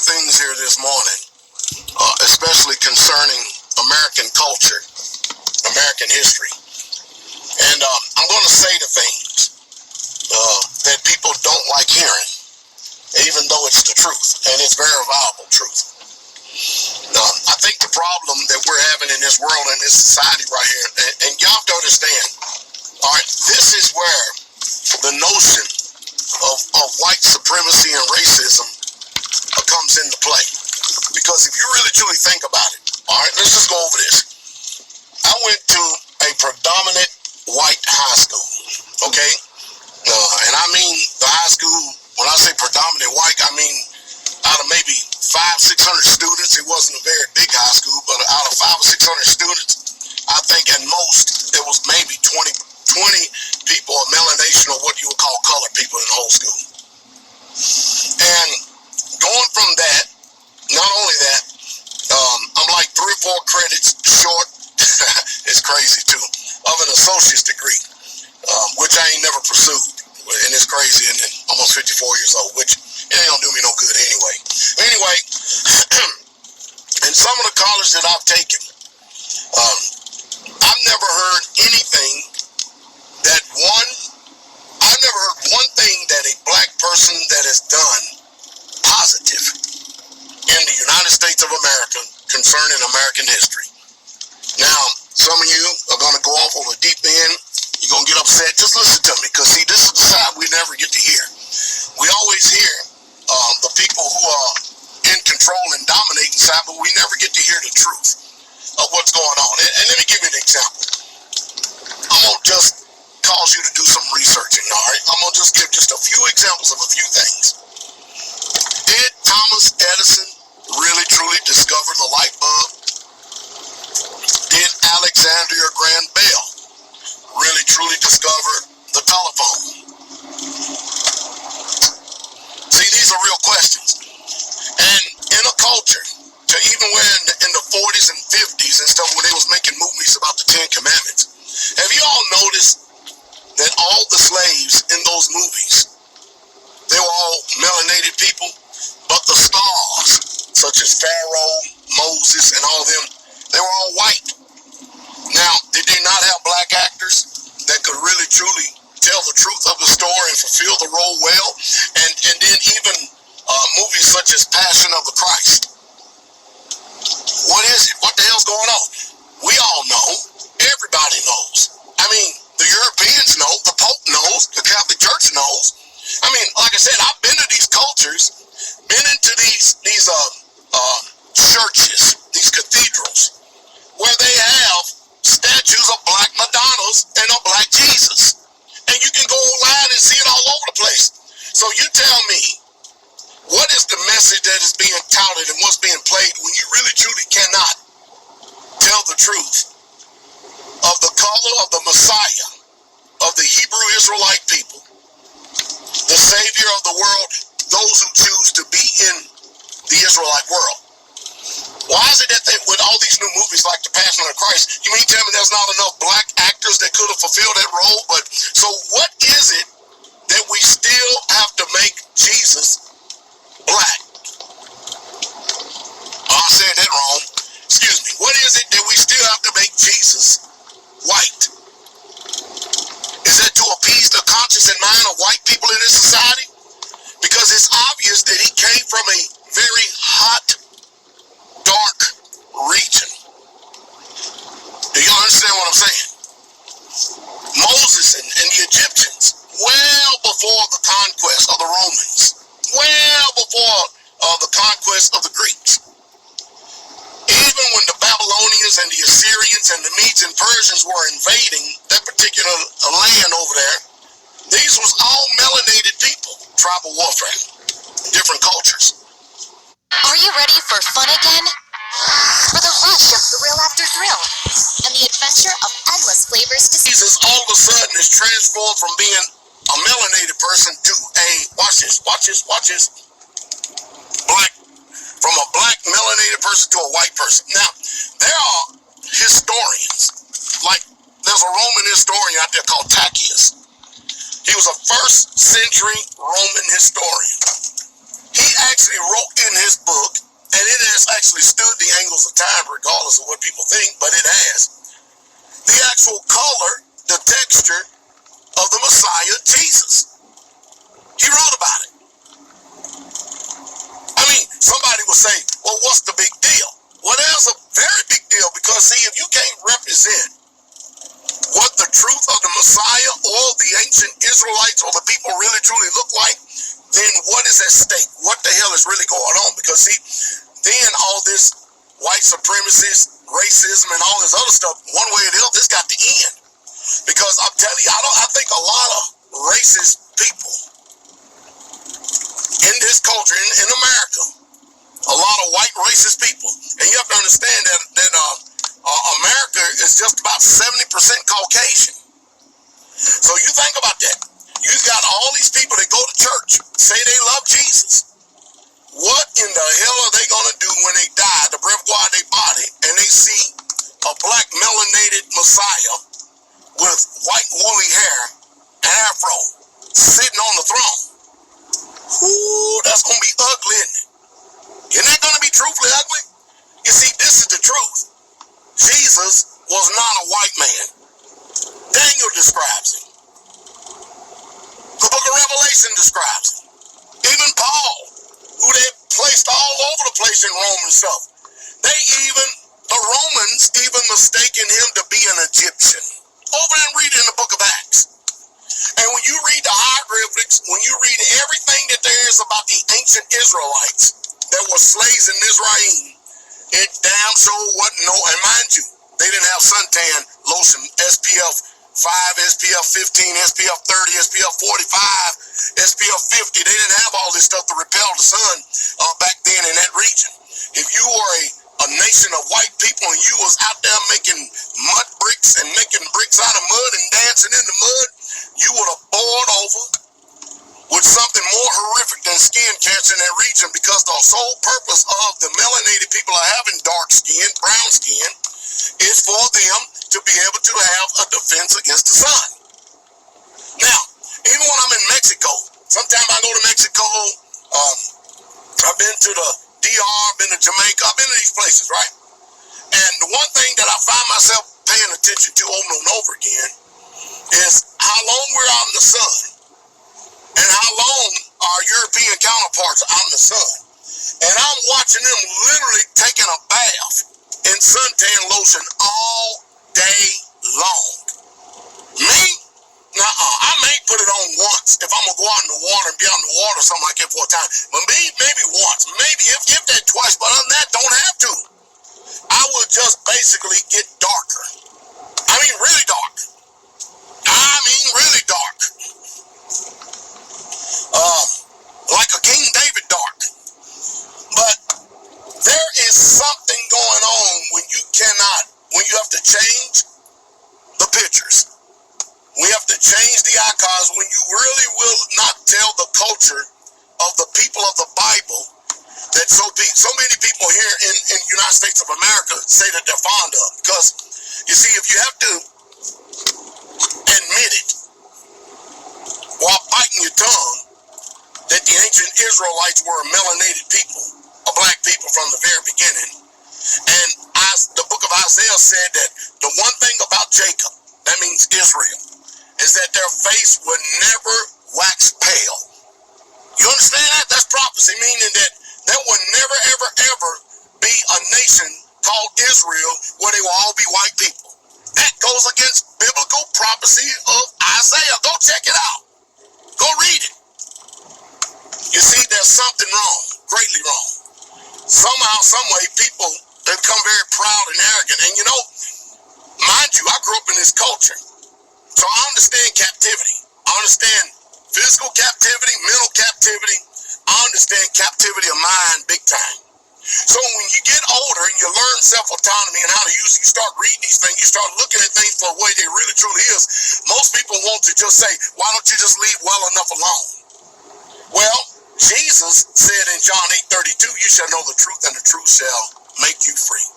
things here this morning, especially concerning American culture, American history. And I'm going to say the things that people don't like hearing, even though it's the truth, and it's very viable truth. I think the problem that we're having in this world, in this society right here, and y'all have to understand, all right, this is where the notion of white supremacy and racism comes into play. Because if you really truly think about it, all right, let's just go over this. I went to a predominant white high school, okay? And I mean the high school, when I say predominant white, I mean out of maybe 500-600 students. It wasn't a very big high school, but out of 500 or 600 students, I think at most there was maybe 20 people of melanation, or what you would call colored people, in the whole school. And going from that, not only that, I'm like 3 or 4 credits short, it's crazy too, of an associate's degree, which I ain't never pursued. And it's crazy, and almost 54 years old, which it ain't gonna do me no good anyway. Anyway, in some of the college that I've taken, I've never heard anything I've never heard one thing that a black person that has done positive in the United States of America concerning American history. Now, some of you are gonna go off on the deep end. You're going to get upset. Just listen to me, because see, this is the side we never get to hear. We always hear the people who are in control and dominating side, but we never get to hear the truth of what's going on. And let me give you an example. I'm going to just cause you to do some researching, all right? I'm going to just give just a few examples of a few things. Did Thomas Edison really truly discover the light bulb? Did Alexander Graham Bell really truly discovered the telephone? See, these are real questions. And in a culture, to even where in the 40s and 50s and stuff, when they was making movies about the 10 Commandments, have you all noticed that all the slaves in those movies, they were all melanated people, but the stars, such as Pharaoh, Moses, and all them, they were all white. Now, did they not have black actors that could really truly tell the truth of the story and fulfill the role well? And then even movies such as Passion of the Christ. What is it? What the hell's going on? We all know. Everybody knows. I mean, the Europeans know. The Pope knows. The Catholic Church knows. I mean, like I said, I've been to these cultures, been into these churches, these cathedrals, where they have statues of black Madonnas and a black Jesus. And you can go online and see it all over the place. So you tell me, what is the message that is being touted and what's being played when you really truly cannot tell the truth of the color of the Messiah, of the Hebrew Israelite people, the Savior of the world, those who choose to be in the Israelite world? Why is it that with all these new movies like The Passion of the Christ, you mean tell me there's not enough black actors that could have fulfilled that role? But so what is it that we still have to make Jesus black? Oh, I said that wrong. Excuse me. What is it that we still have to make Jesus white? Is that to appease the conscience and mind of white people in this society? Because it's obvious that he came from a very hot, dark region. Do y'all understand what I'm saying? Moses and the Egyptians, well before the conquest of the Romans, well before the conquest of the Greeks. Even when the Babylonians and the Assyrians and the Medes and Persians were invading that particular land over there, these was all melanated people, tribal warfare, different cultures. Are you ready for fun again? For the rush of thrill after thrill, and the adventure of endless flavors to Jesus all of a sudden is transformed from being a melanated person to a, watch this, black, from a black melanated person to a white person. Now, there are historians, like there's a Roman historian out there called Tacitus. He was a 1st century Roman historian. He actually wrote in his book, and it has actually stood the angles of time regardless of what people think, but it has, the actual color, the texture of the Messiah, Jesus. He wrote about it. I mean, somebody will say, well, what's the big deal? Well, there's a very big deal, because see, if you can't represent what the truth of the Messiah or the ancient Israelites or the people really truly look like, then what is at stake? What the hell is really going on? Because see, then all this white supremacist, racism, and all this other stuff, one way or the other, it's got to end. Because I'm telling you, I think a lot of racist people in this culture, in America, a lot of white racist people, and you have to understand that America is just about 70% Caucasian. So you think about that. You got all these people that go to church, say they love Jesus. What in the hell are they going to do when they die, the breath go out of their body, and they see a black melanated Messiah with white woolly hair and afro sitting on the throne? Ooh, that's going to be ugly, isn't it? Isn't that going to be truthfully ugly? You see, this is the truth. Jesus was not a white man. Daniel describes him. The book of Revelation describes him. Even Paul, who they placed all over the place in Rome and stuff, the Romans even mistaken him to be an Egyptian. Over and read it in the book of Acts. And when you read the hieroglyphics, when you read everything that there is about the ancient Israelites that were slaves in Mizraim, it damn sure wasn't no, and mind you, they didn't have suntan lotion, SPF 5, SPF 15, SPF 30, SPF 45, SPF 50. They didn't have all this stuff to repel the sun back then in that region. If you were a nation of white people and you was out there making mud bricks and making bricks out of mud and dancing in the mud, you would have boiled over with something more horrific than skin cancer in that region, because the sole purpose of the melanated people are having dark skin, brown skin, is for them to be able to have a defense against the sun. Now, even when I'm in Mexico, sometimes I go to Mexico, I've been to the DR, I've been to Jamaica, I've been to these places, right? And the one thing that I find myself paying attention to over and over again is how long we're out in the sun and how long our European counterparts are out in the sun. And I'm watching them literally taking a bath in suntan lotion all day long. Me? Nuh-uh. I may put it on once if I'm going to go out in the water and be out in the water or something like that for a time. But maybe once. Maybe if that twice. But other than that, don't have to. I will just basically get darker. I mean, really dark. I mean, really dark. Like a King David dark. But there is something going on when you have to change the pictures. We have to change the icons when you really will not tell the culture of the people of the Bible that so many people here in the United States of America say that they're fond of. Because, you see, if you have to admit it while biting your tongue that the ancient Israelites were a melanated people, a black people from the very beginning, and the book of Isaiah said that the one thing about Jacob, that means Israel, is that their face would never wax pale. You understand that? That's prophecy, meaning that there would never, ever, ever be a nation called Israel where they will all be white people. That goes against biblical prophecy of Isaiah. Go check it out. Go read it. You see, there's something wrong, greatly wrong. Somehow, some way, people, they become very proud and arrogant. And you know, mind you, I grew up in this culture. So I understand captivity. I understand physical captivity, mental captivity. I understand captivity of mind big time. So when you get older and you learn self-autonomy and how to use it, you start reading these things, you start looking at things for the way they really truly is. Most people want to just say, why don't you just leave well enough alone? Well, Jesus said in John 8:32, you shall know the truth and the truth shall make you free.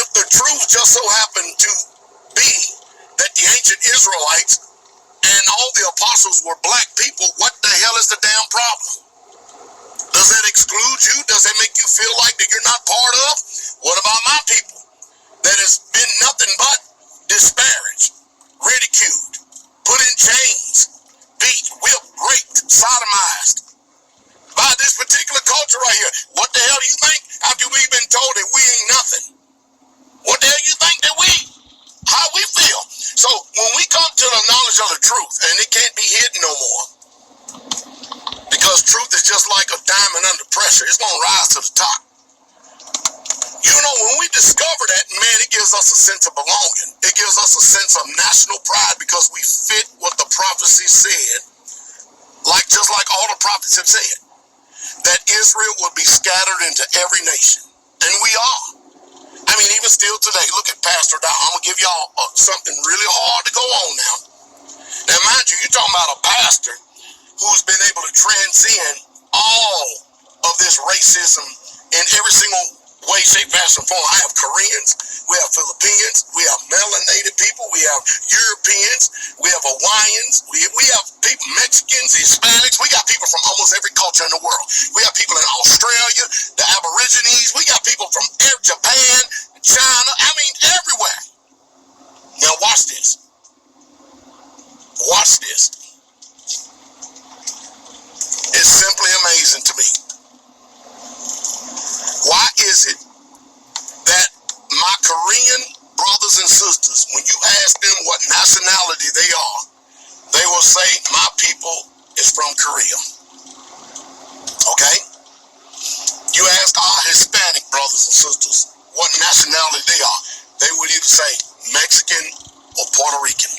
If the truth just so happened to be that the ancient Israelites and all the apostles were black people, what the hell is the damn problem? Does that exclude you? Does that make you feel like that you're not part of? What about my people that has been nothing but disparaged, ridiculed, put in chains, beat, whipped, raped, sodomized by this particular culture right here? What the hell do you think after we've been told that we ain't nothing? What the hell you think that how we feel? So when we come to the knowledge of the truth, and it can't be hidden no more, because truth is just like a diamond under pressure. It's going to rise to the top. You know, when we discover that, man, it gives us a sense of belonging. It gives us a sense of national pride because we fit what the prophecy said, just like all the prophets have said, that Israel would be scattered into every nation. And we are. I mean, even still today, look at Pastor Dow. I'm going to give y'all something really hard to go on now. Now, mind you, you're talking about a pastor who's been able to transcend all of this racism in every single way, shape, fashion, form. I have Koreans, we have Filipinos, we have melanated people, we have Europeans, we have Hawaiians, we have people, Mexicans, Hispanics, we got people from almost every culture in the world. We have people in Australia, the Aborigines, we got people from Japan, China, I mean everywhere. Now watch this. Watch this. It's simply amazing to me. Why is it that my Korean brothers and sisters, when you ask them what nationality they are, they will say, my people is from Korea. Okay? You ask our Hispanic brothers and sisters what nationality they are, they would either say Mexican or Puerto Rican.